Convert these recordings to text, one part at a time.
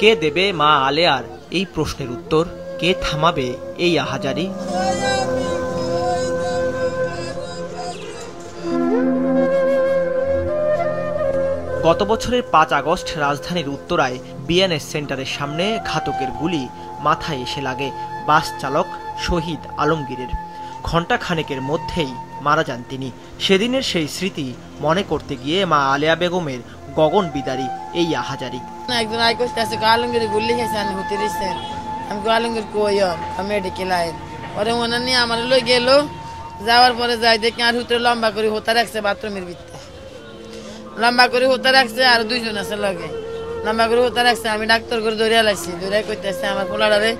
কে দেবে মা আলেয়ার এই প্রশ্নের উত্তর? কে থামাবে এই আহাজারি? গত বছরের ৫ আগস্ট রাজধানীর উত্তরায় বিএনএস সেন্টারের সামনে ঘাতকের গুলি মাথায় এসে লাগে বাস চালক শহীদ আলমগীরের। ঘণ্টা খানেকের মধ্যেই মারা যান তিনি। সেদিনের সেই স্মৃতি মনে করতে গিয়ে মা আলেয়া বেগমের গগন বিদারী এই আহাজারি। একজন আই করতেছে আলমগীর গুলি খেয়েছে, আমি হতে দিচ্ছেন, আমি আলমগীর কই মেডিকেল আইন পরে মনে নিয়ে আমার লই গেল। যাওয়ার পরে যাই দেখি আর হুতরে লম্বা করে হতা রাখছে বাথরুমের ভিতরে, লম্বা করে হতা রাখছে আর দুইজন আছে লগে, লম্বা করে হতা রাখছে। আমি ডাক্তার করে ধরে লাইছি, ধরে কইতেছে আমার পোলারে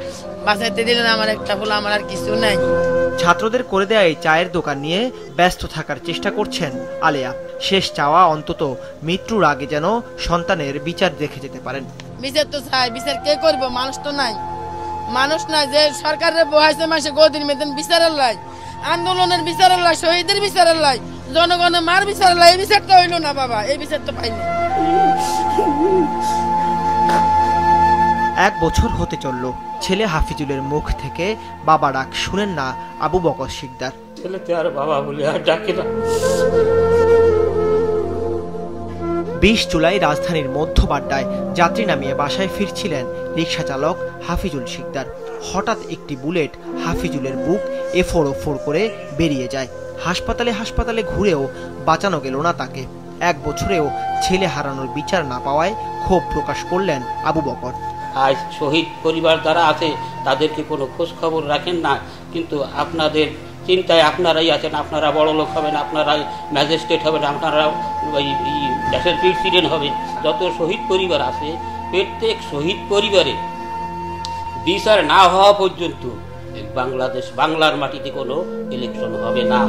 বাঁচাইতে দিলেন, আমার একটা পোলা, আমার আর কিছু নাই। ছাত্রদের করে দেয়া এই চায়ের দোকান নিয়ে ব্যস্ত থাকার চেষ্টা করছেন আলেয়া। শেষ চাওয়া অন্তত মৃত্যুর আগে যেন সন্তানের বিচার দেখে যেতে পারেন। বিচার তো চাই, বিচার কে করবো? মানুষ তো নাই, মানুষ নাই যে সরকারের বহাইছে মাসে গদিন মেদিন বিচারের লাই, আন্দোলনের বিচারের লাই, শহীদের বিচারের লাই, জনগণের মার বিচারের লাই। এই বিচার তো হইল না বাবা, এই বিচার তো পাইনি। 1 বছর হতে চলল, ছেলে হাফিজুলের মুখ থেকে বাবা ডাক শুনেন না আবু বকর শিকদার। ছেলেতে আর বাবা বলে আর ডাকে না। 20 জুলাই রাজধানীর মধ্যবাড্ডায় যাত্রী নামিয়ে বাসায় ফিরছিলেন রিকশা চালক হাফিজুল শিকদার। হঠাৎ একটি বুলেট হাফিজুলের বুক এফোড় করে বেরিয়ে যায়। হাসপাতালে ঘুরেও বাঁচানো গেল না তাকে। 1 বছরেও ছেলে হারানোর বিচার না পাওয়ায় ক্ষোভ প্রকাশ করলেন আবু বকর। আজ শহীদ পরিবার যারা আছে তাদেরকে কোনো খোঁজ খবর রাখেন না, কিন্তু আপনাদের চিন্তায় আপনারাই আছেন, আপনারা বড় লোক হবেন, আপনারা ম্যাজিস্ট্রেট হবেন, আপনারা দেশের প্রেসিডেন্ট হবেন। যত শহীদ পরিবার আছে প্রত্যেক শহীদ পরিবারে বিচার না হওয়া পর্যন্ত বাংলার মাটিতে কোনো ইলেকশন হবে না।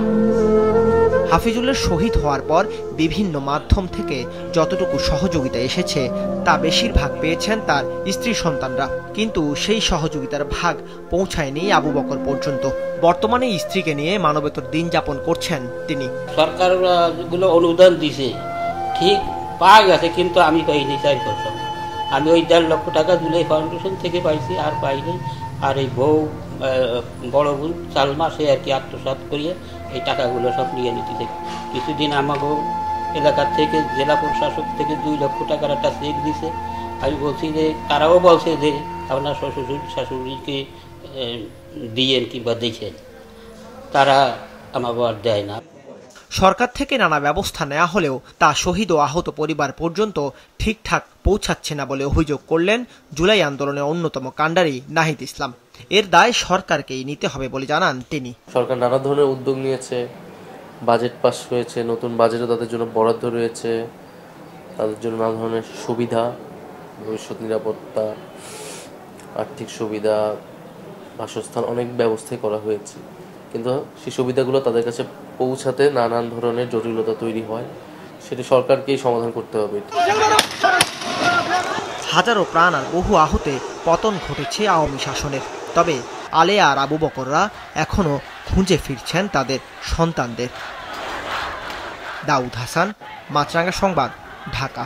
হাফিজুলের শহীদ হওয়ার পর বিভিন্ন মাধ্যম থেকে যতটুকু সহযোগিতা এসেছে তা বেশিরভাগ পেয়েছেন তার স্ত্রী সন্তানরা, কিন্তু সেই সহযোগিতার ভাগ পৌঁছায়নি আবু বকর পর্যন্ত। বর্তমানে স্ত্রীকে নিয়ে মানবেতর দিন যাপন করছেন তিনি। সরকার গুলো অনুদান দিছে, ঠিক পাওয়া গেছে, কিন্তু আমি পাইনি 4 বছর। আমি ওই 1.5 লক্ষ টাকা জুলাই ফাউন্ডেশন থেকে পাইছি, আর পাইনি। আর এই বড় বোন সালমা, সে আর কি আত্মসাৎ করিয়ে এই টাকাগুলো সব নিয়ে নিতে। কিছুদিন আমাকে এলাকার থেকে জেলা প্রশাসক থেকে 2 লক্ষ টাকার একটা চেক দিছে। আমি বলছি যে তারাও বলছে যে আপনার শাশুড়িকে দিয়েন কিংবা দেখেন, তারা আমাকে আর দেয় না। সরকার থেকে নানা ব্যবস্থা নেওয়া হলেও তা শহীদ ও আহত পরিবার পর্যন্ত ঠিকঠাক পৌঁছাচ্ছে না বলে অভিযোগ করলেন জুলাই আন্দোলনের অন্যতম কাণ্ডারি নাহিদ ইসলাম। এর দায় সরকারকেই নিতে হবে বলে জানান তিনি। সরকার নানা ধরনের উদ্যোগ নিয়েছে, বাজেট পাস হয়েছে, নতুন বাজেটও তাদের জন্য বরাদ্দ রয়েছে, তাদের জন্য নানা ধরনের সুবিধা, ভবিষ্যৎ নিরাপত্তা, আর্থিক সুবিধা, বাসস্থান, অনেক ব্যবস্থাই করা হয়েছে। কিন্তু সেই সুবিধাগুলো তাদের কাছে পৌঁছাতে নানান ধরনের জটিলতা তৈরি হয়, সেটি সরকারকেই সমাধান করতে হবে। হাজারো প্রাণ আর বহু আহতে পতন ঘটেছে আওয়ামী শাসনের। তবে আলেয়া আর আবু বকররা এখনো খুঁজে ফিরছেন তাদের সন্তানদের। দাউদ হাসান, মাছরাঙ্গা সংবাদ, ঢাকা।